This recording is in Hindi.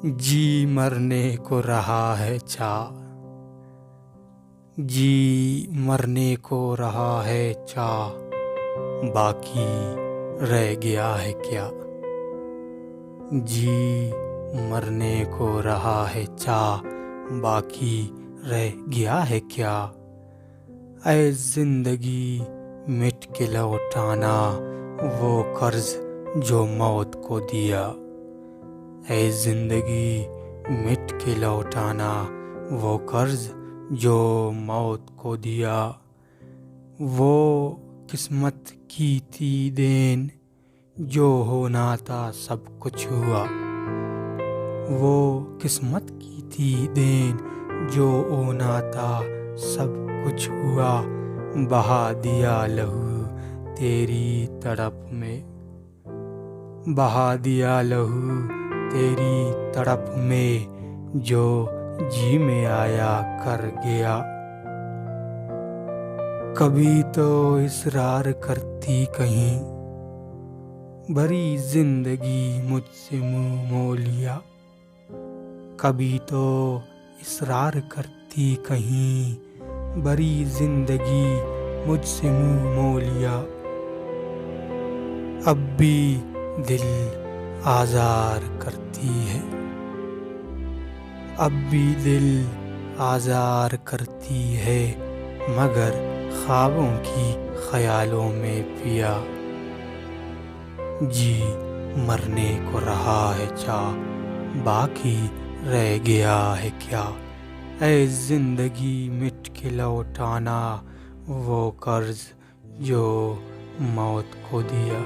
जी मरने को रहा है चाह, जी मरने को रहा है चाह, बाकी रह गया है क्या। जी मरने को रहा है चाह, बाकी रह गया है क्या। ऐ जिंदगी मिट के लौटाना वो कर्ज जो मौत को दिया। ऐ जिंदगी मिट के लौटाना वो कर्ज जो मौत को दिया। वो किस्मत की थी देन जो होना था सब कुछ हुआ। वो किस्मत की थी देन जो होना था सब कुछ हुआ। बहा दिया लहू तेरी तड़प में, बहा दिया लहू तेरी तड़प में, जो जी में आया कर गया। कभी तो इसरार करती कहीं, भरी जिंदगी मुझसे मुंह मोड़ लिया। कभी तो इसरार करती कहीं, भरी जिंदगी मुझसे मुंह मोड़ लिया। अब भी दिल आज़ार करती है, अब भी दिल आज़ार करती है, मगर ख्वाबों की ख्यालों में पिया। जी मरने को रहा है चाह, बाकी रह गया है क्या। ऐ जिंदगी मिट के लौटाना वो कर्ज जो मौत को दिया।